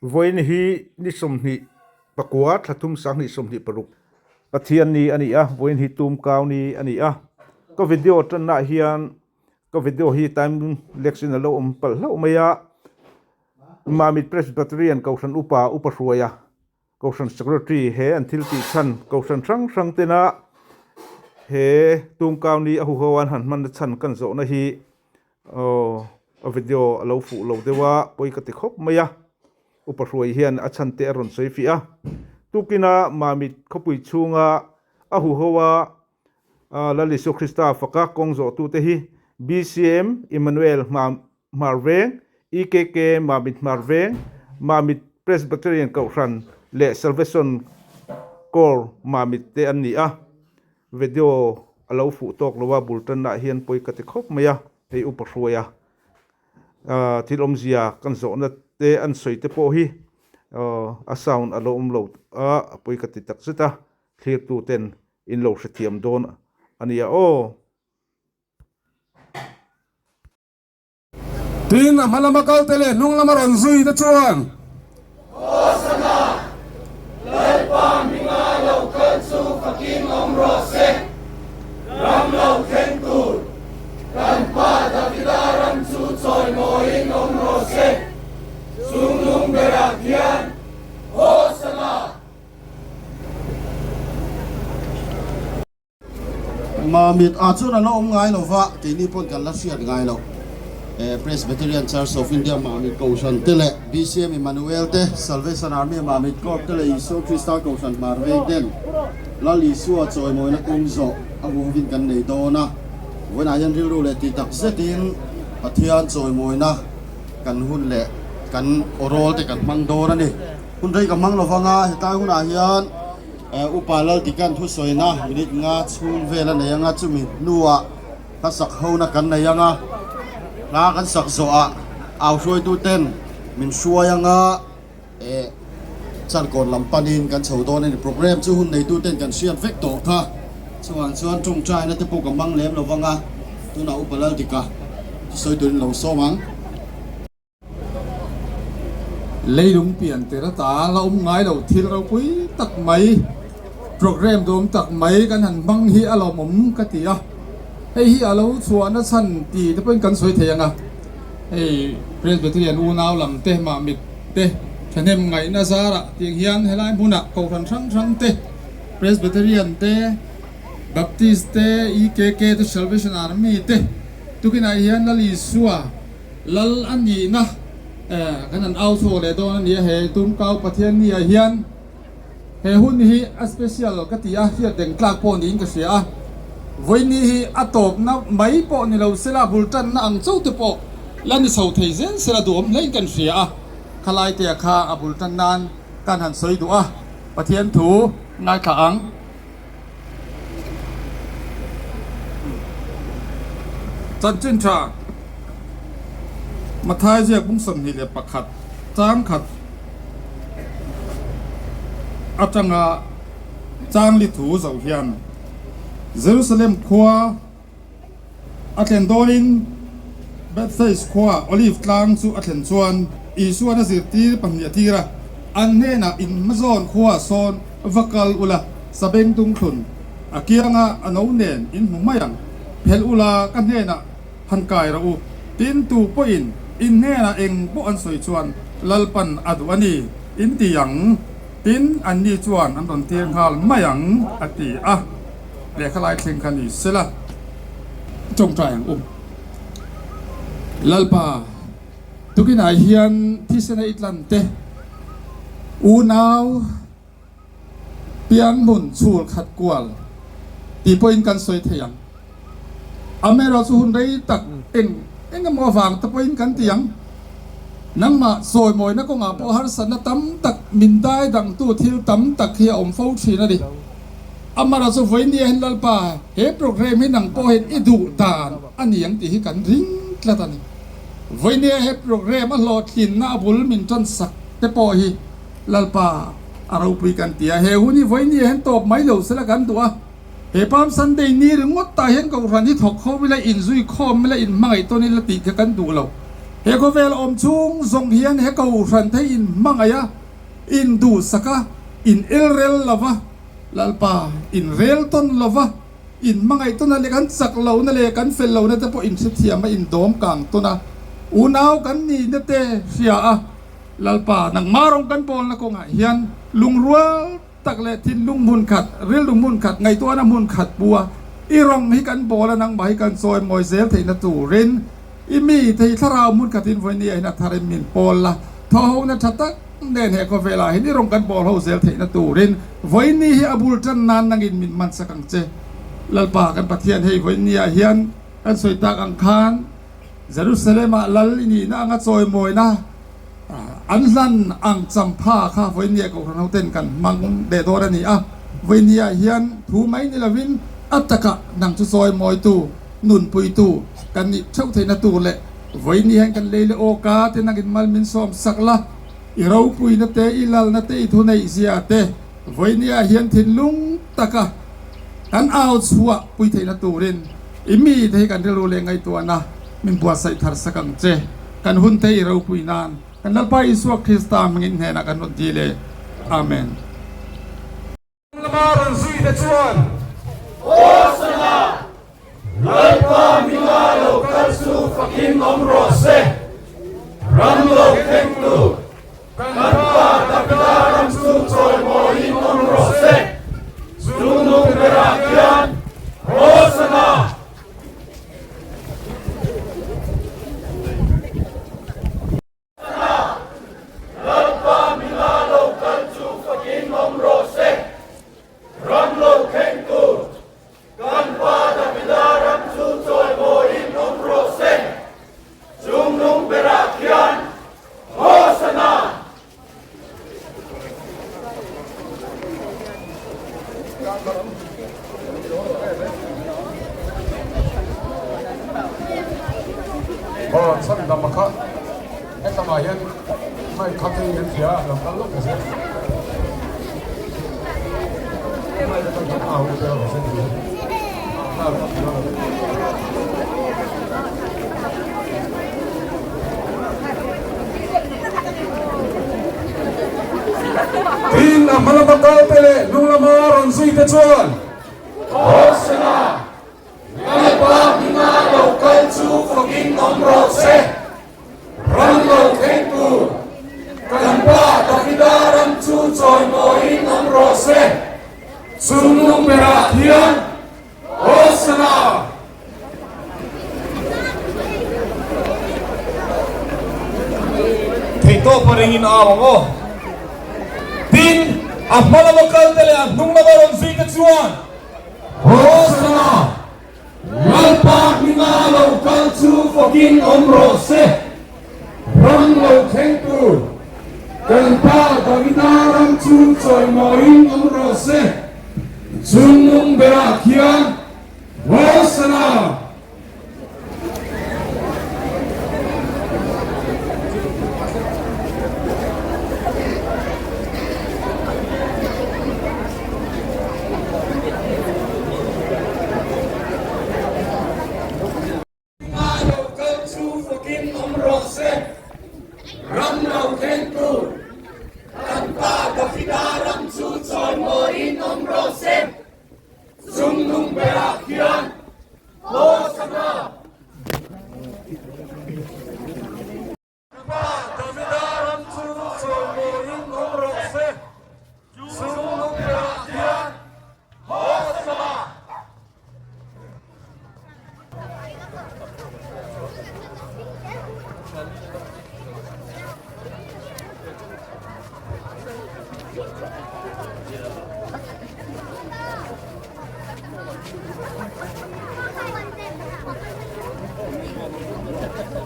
voin hi ni som ni pakua thathum sang ni som ni paruk pathian ni ani a voin hi tum kaw ni ani a ko video tan na hian ko video hi time election alo pal lo maya mamit presbyterian kausan upa ruaya kausan secretary he until ti chan kausan sang tena he tum kaw ni ahu hawan han man chan kan zo na hi a video alo fu lo dewa poi ka ti khop maya uparuai hian a chan te ron sei fi a tukina mamit khopui chunga ahu hawa lalisu Krista faka kongzo tu te hi BCM Emmanuel Marveng EKK mamit Marveng mamit Presbyterian kausan le Salvation Corps mamit te an ni a video alo fu tok lowa bultan na hian poi ka ti khop maya hei uparuaya thilom zia kan zo na te an soi te po hi a sound alo lo a poi ka ti tak zeta clear tu ten in lo sethiam don ania tin malamakal tele nung lamaron zui na chuan Hosanna, lai pa minga lo kan su faking omro se, ram lo khen tur, kan pa Davida ram su choi moing omro se, sung lung berak hian, Hosanna. Mamit achun ano ngai lo va ke ni pon kan la siat ngai lo Presbyterian Church of India mamit kausan tele BCM Emmanuel te Salvation Army mamit corp tele Isu Krista kausan marveng den la li su a choi moi na kum zo abu vin kan nei do na wen ayan ril ru le ti tak zetin pathian choi moi na kan hun le kan orol te kan mang do na ni hun rei ka mang lo wanga hetai hun a hian upalal tikan thu soina minit nga chhun vela neyanga chumi nuwa ta sak ho na kan neyanga la kan sak zo a aw soi tu ten min suayanga chan kon lampanin kan chhodon ni program chu hun nei tu ten kan sian vek to tha chuan tung trai na te pu ka mang lem lo wanga tu na upalal tika soi tu lo so mang leilung pian tera ta la ngai lo thil ro pui tak mai program dom tak mai kan han bang hi alo mum ka ti a hei hi alo chuan a chan ti te pen kan soi theyanga hei Presbyterian u naw lam te ma mit te thanem ngai na zara tiang hian helai buna ko ran sang te Presbyterian te Baptist te EKK te Salvation Army te tukina hian la li suwa lal ani na kan an au so le don ni he tum kau pathian ni a hian he hun hi a special ka ti a hiat deng tlak po ni ka sia a voi ni hi atop na mai po ni lo sela bultan na ang chau te po lani sau thei zen sela dom lein kan sia a khalai te kha a bultan nan kan han soi du a pathian thu ngai kha ang chan chin thaมาท้ายเรียกบุ้งสมนิเลปขัดจ้างขัดอาจังอาจ้างลิถูเสาเฮียนเยรูซาเล็มขวาอาเทนโดลินเบธเซสขวาโอลิฟกลางสู่อาเทนชวนอีส่วนสิตีปัญญาทีระอันเนน่ะอินมาซอนขวาโซนวักลอุลาสเบงตุงขุนอาเกียงอาโนเนนอินหุมายังเพลอุลากันเนน่ะพันกายระอุตินตูปอินอินเน่นะเองผู้อันสวยชวนลัลปันอดุอันนี้อินตียังตินอันนี้ชวนอันตอนเทียงหาลไม่ยังอติอ่ะเรียกขลายเทียงคันนี้เสละจงใจอย่างลัลปาทุกินายเฮียนที่เสนอิตลันเตอูนาวเปียงมุนสูลขัดกวลตีพอินกันสวยเทียงอเมริกาสุนได้ตักเองก็มาฟังตะพอินกันเตียงนังมาสวยมวยนักก็งาพอฮาร์สันตั้มตักมินได้ดังตู้ทิลตั้มตักเฮียอมฟูชีนะดิอามาราสุไฟนี่เห็นลัลปาเฮโปรแกรมให้นังพอเห็นอิดูตานอันนี้ยังตีให้กันริงละตานี่ไฟนี่เฮโปรแกรมมันหลอดหินหน้าบุลมินจนสักแต่พอฮีลัลปาอาราปุยกันเตียเฮหุนี่ไฟนี่เห็นตบไม่เหลวเสละกันตัวเฮปามสันเดย์นี้หรืองดตายเห็นกับรันที่ถกเขาไม่ละอินซุยคอมไม่ละอินไม่ตัวนี้ละตีกันดูเราเฮ he ko vel om chung zong hian he kau ran the in mangaya in du saka in ilrel lava lalpa in rel ton lova in mangai ton ale kan sak lo na le kan fel lo na te po in sithia ma in dom kang to na unaw kan ni na te sia a lalpa nang marong kan pol na ko nga hian lungrual takle tin lung mun khat rel lung mun khat ngai to na mun khat bua irong hi kan bola nang bai kan soi moi zel theina tu rin imi thei tharau mun khatin voi ni na tharin min pol la tho na thatak den he ko vela hi ni rong kan bol ho zel theina tu rin voi ni hi abul tan nan nangin min man sakang che lalpa kan pathian hei voi ni a hian kan soi tak ang khan Jerusalem a lal ni na nga soi moi na an hlan ang champha kha voi ni ko ran hoten kan mang de do ra ni a voi ni a hian thu mai ni lavin ataka nang chu soi moi tu nun pui tu kan ni thau theina tu le voi ni han kan le le o ka te nangin mal min som sakla i rau pui na te i lal na te i thu nei zia te voi ni a hian thin lung taka kan out suwa pui theina tu rin i mi te kan relu le ngai tu na min bua sai thar sakang che kan hun te i rau pui nan kan nal pa isu Krista mangin he na kan di le amen lamaran zui de chuan Hosana lalpa minga lo kalsu fakin omro se ramlo kengtu kanpa tapdaram su choi mo in omro se sunu berakian Hosana lalpa minga lo kalsu fakin omro se ramlo kengtu kanpa tapdaram su choi mo in omro se sunu berakian Hosana san dam kha e tama hian mai kha te hian thia lam kal lo ke se mai da kan a ho se se tin amala bakal pele nung lamaron sui te chuan Hosana lalpa minga lo kalsu fakin omro se ramlo kengtu kanpa tapdaram su choi mo in omro se sunu berakian Hosana Thito paringin awango tin amala bakal tele nung lamaron sui te chuan Hosana lalpa minga lo kalsu fakin omro se ramlo kengtu kanpa tapdaram su choi mo in omro se sunu berakian Hosana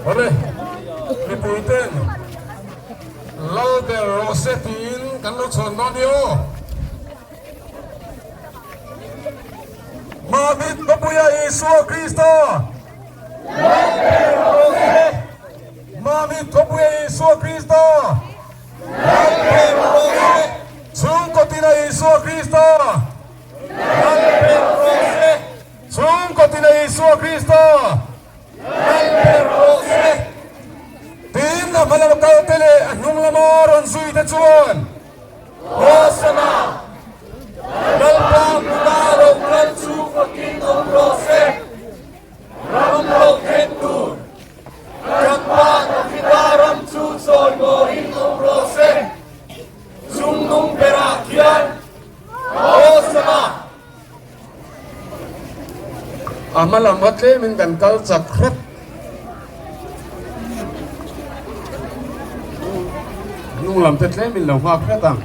Ole, lipuiten. Lalbe rosetin kan lo chon non yo. Mamit Babuya Yesu Kristo. Lalbe rose. Mamit Babuya Yesu Kristo. Lalbe rose. Sungko tina Yesu Kristo. Lalbe rose. Sungko tina Yesu Kristo. Lalbe rose. te chuan Hosanna lalpa minga lo kan chu fakin om ro se ram lo khen tu kan pa ta fidaram chu sol mo in om ro se zum nung pera kian Hosanna amalam atle min kan kal chakrat nung lam tetle min lo ha khatang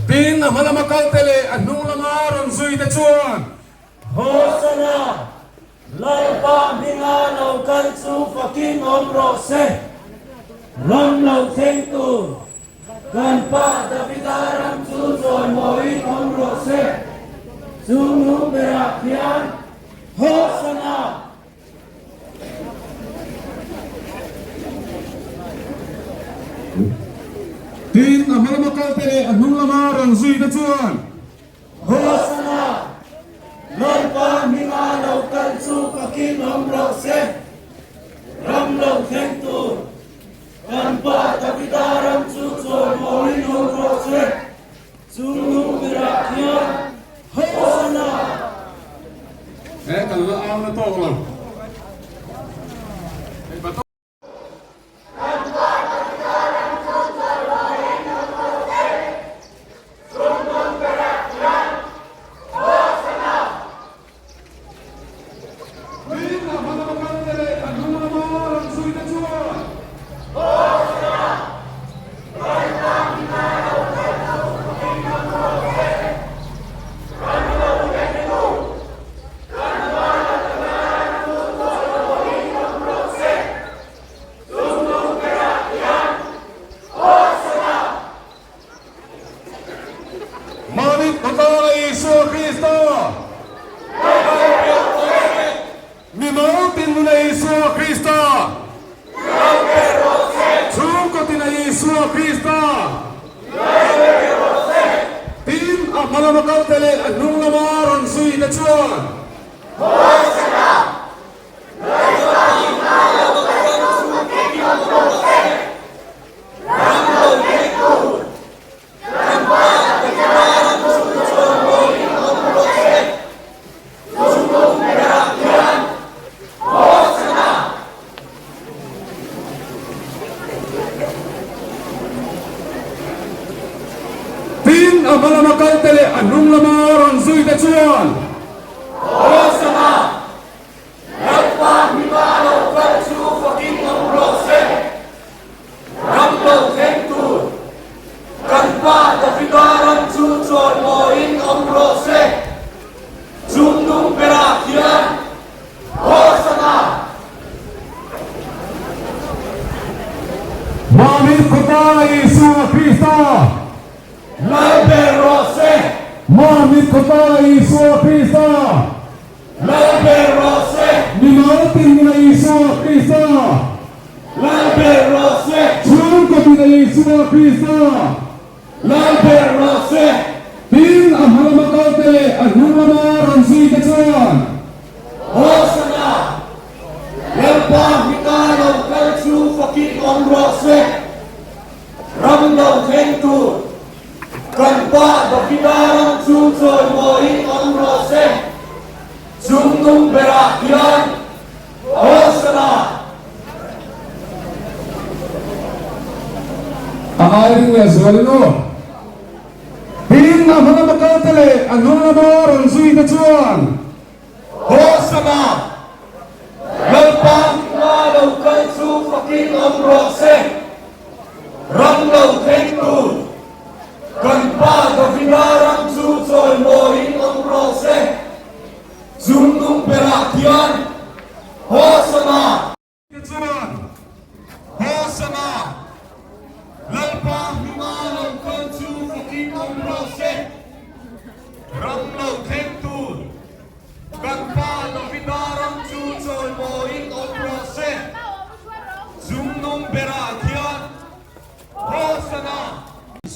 tin amalamakal tele anung lamaron zui te chuan Hosanna lalpa minga lo kan chu fakin om ro se ram lo theng tu kan pa davidaram chu zoi moi om ro se chung nu bera khian Hosanna tin amalamakal tele anung lamaron zui te chuan Hosanna lalpa minga lo kan chu fakin om ro se ram lo theng tu kan pa davidaram chu zoi moi om ro se chung nu bera khian Hosanna kan la ang na to lang Mimautin mo na Isu Kristo. Sungkotin na Isu Kristo. Tin ang malamakaw tele anong lamaran suy na chuan. Tin ang malamakaw tele anong lamaran suy na chuan. Mamit ko pa Isu Kristo. Mamit ko pa Isu Kristo. Mimautin mo na Isu Kristo. Sungkotin na Isu Kristo. Tin ang malamakaw tele anong lamaran suy na chuan. Aaring nga suwalino. Tin ang malamakaw tele anong lamaran suy na chuan.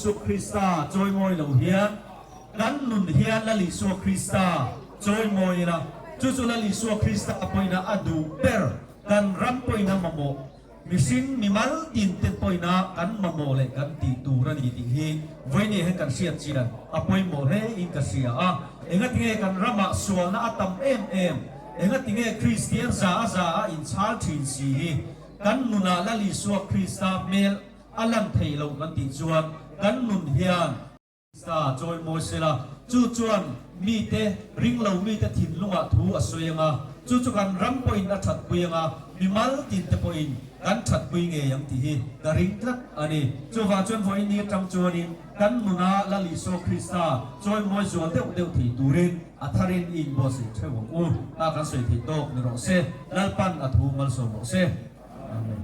Isu Krista joy moi lo hian kan nun hian la Isu Krista joy moi na chu la Isu Krista apoina adu per kan rampoina mamo misin mimal tin ten poina kan mamo le kan ti tu ra ni ding hi voini he kan sia chiran apoi mo re in ka sia a engat nge kan rama sual na atam em engat nge Christian za in chal thin si hi kan nuna la Isu Krista mel alam thei lo kan ti chuan kan nun hian sa joy mo sila chu chuan mi te ring lo mi te thin lunga thu asoyanga chu kan rampoin a that puinga mimal tin te poin kan that pui nge yang ti hi ka ring tlat ani chu wa chuan voi ni tang chuanin kan nuna la Isu Krista joy mo zual deuh thi turin atharin in bo se thewo u ta kan soi thi tok ni ro se lalpan athu mal so mo se amen.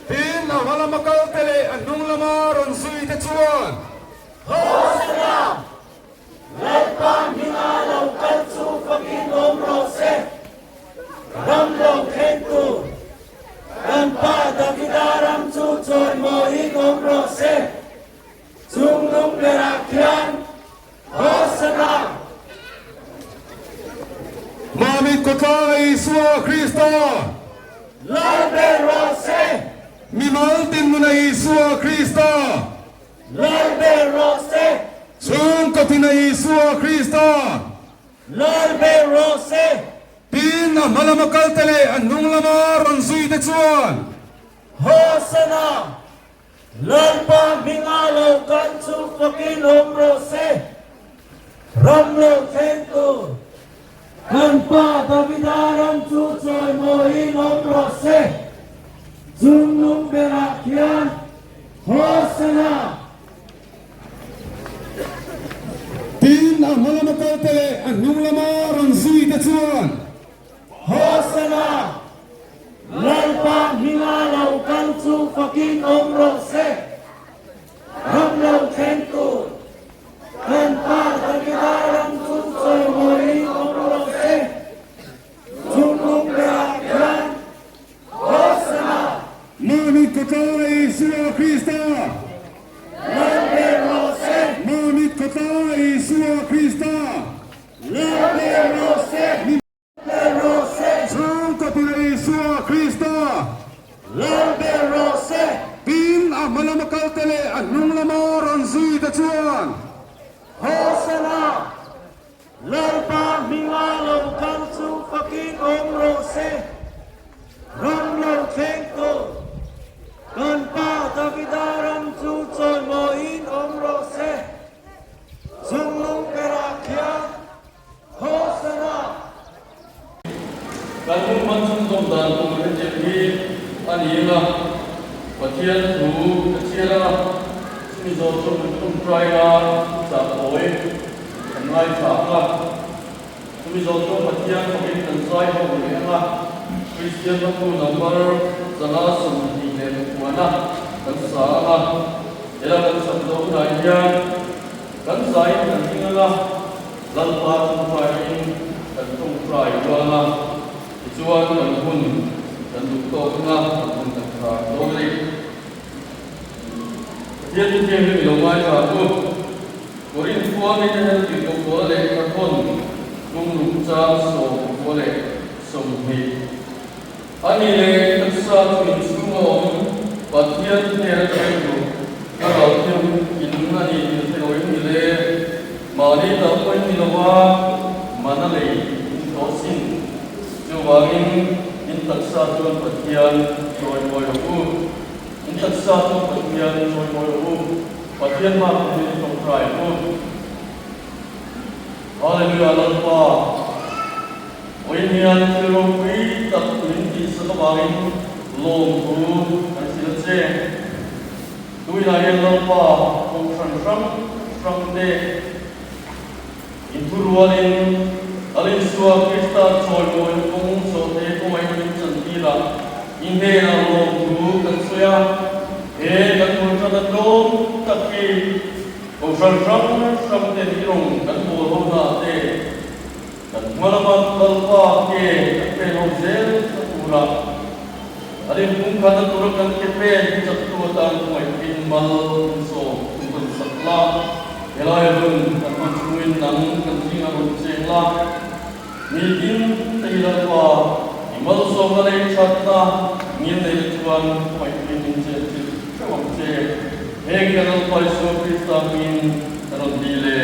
Tin na wala makautele anong lamaron suy te chuan. Hosana! Lalpan hingalaw kota Isua Krista Lalbe Rose, mi mal tin mo na Isua Krista Lalbe Rose, chung katina Isua Krista Lalbe Rose, tin na malamakal tele anung lama ransui te chuan Hosanna, Lalpa Mingalo Kansu Fakin Om Rose, Ramlo Tentu, Kanpa Davidaram Chu Choi Mohin Om Rose, Zunum Berakian, Hosanna, tin na malamakal tele anung lama ransui te chuan Hosanna, Lalpa Mingalo Kansu Fakin Om Rose, Ramlo Tentu, Kanpa Davidaram Chu Choi Mohin Om Rose, Zunum Berakian, Hosanna, Mami kota Isua Krista Lalbe Rose, Mami kota Isua Krista Lalbe Rose, Lalbe Rose, chung katina Isua Krista Lalbe Rose, tin a malamakal tele anung lama ransui te chuan Hosanna, Lalpa Mingalo Kansu Fakin Om Rose, Ramlo Tenko, Kanpa Davidaram Chu Choi Mohin Om Rose, Zunglung Perakian, Hosanna, Kalung mansung dom dan pemerintahan jadi anilah bagian tu kecil mizo tu praya capoi kenai cakap mizo tu bagian pemerintahan saya bolehlah Kristian aku nomor salah sumber dan mana dan salah ialah dan sabda rakyat dan saya dan tinggallah lalpa tumpai dan tumpai wala Chuan dan pun dan doktor tengah dan tengah dokter. Dia tu dia ni lomai satu. Korin kuah ni dia tu doktor le kakon. Tung lupa so boleh somhi. Ani le tersa tu semua bagian dia tu. Kalau dia inna ni dia orang ni le mari tak pun ni lawa mana le dosin. Wangin intaksa tuan patian joy moyu intaksa tuan patian joy moyu patian mah ini tongkrai pun Haleluya lalpa Winian kiroi tak inti sekabangin long tu hasilce tui lagi lalpa kong de inturualin Alin suah Krista coy moy kong so te kong ay tila inde na long tu kan suya kan mo sa dom tapi kong sam te dirong kan mo ho na te kan malaman kalpa ke te no zel sa pura alin kung kana turok kan kepe sa tuwatan mo ay pinmal so kung sakla Elayon kan mansuin nang kan singa rutsela Nidin tayilan pa imal so malay chatna ngin ay tuwan may pininche chawamche hegi kanal pa iso Krista min kanon dile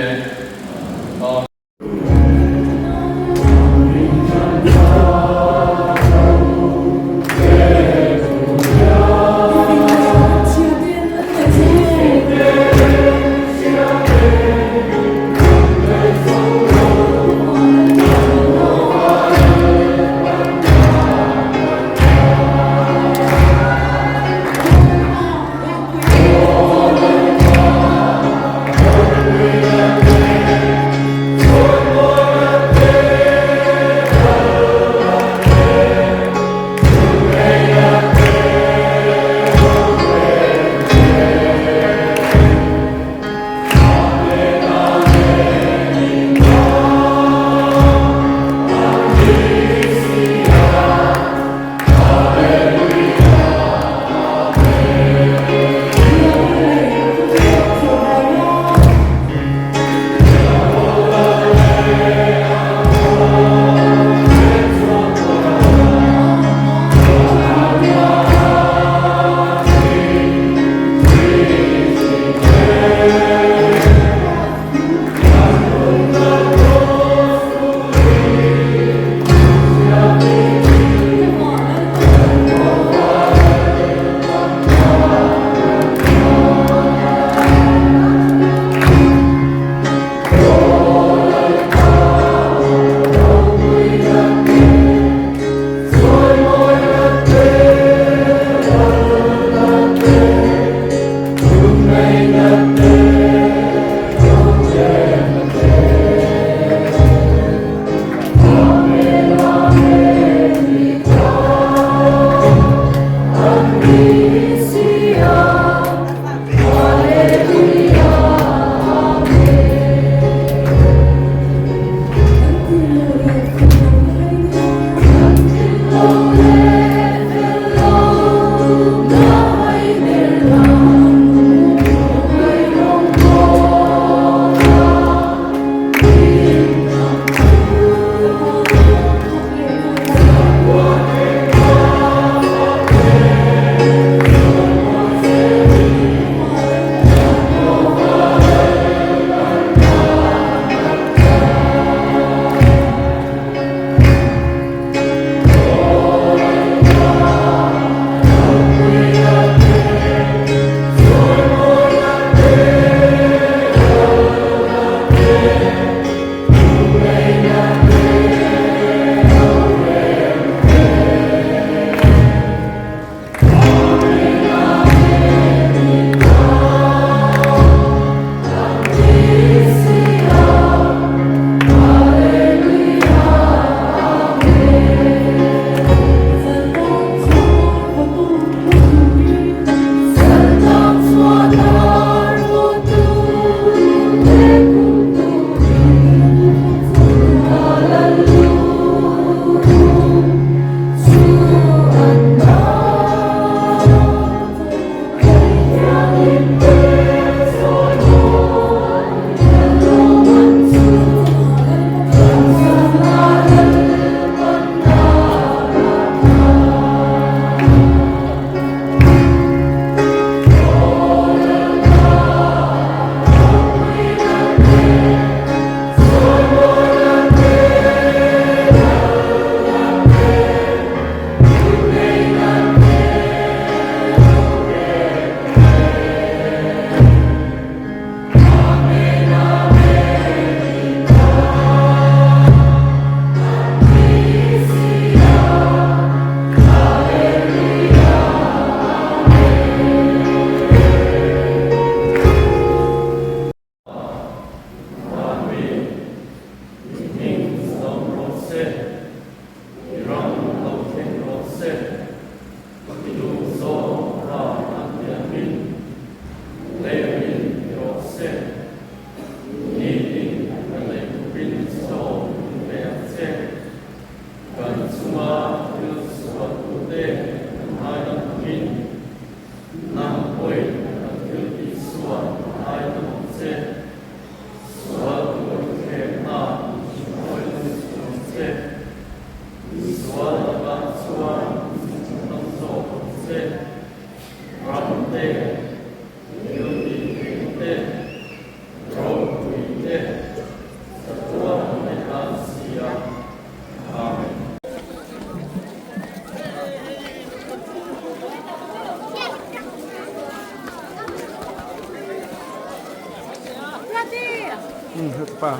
pa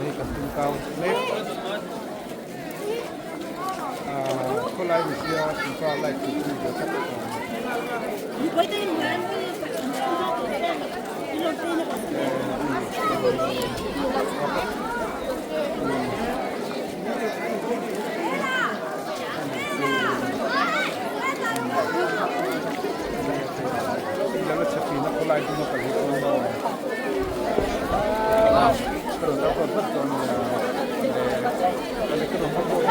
นี่กับตุ้มเก่าเล็กก็ไล่เสียตุ้มก็ไล่ตุ้มเดียวกันแล้วก็ชักนักก็ไล่ตุ้มกับที่ตุ้มเราpero no por tanto no le quedo un poco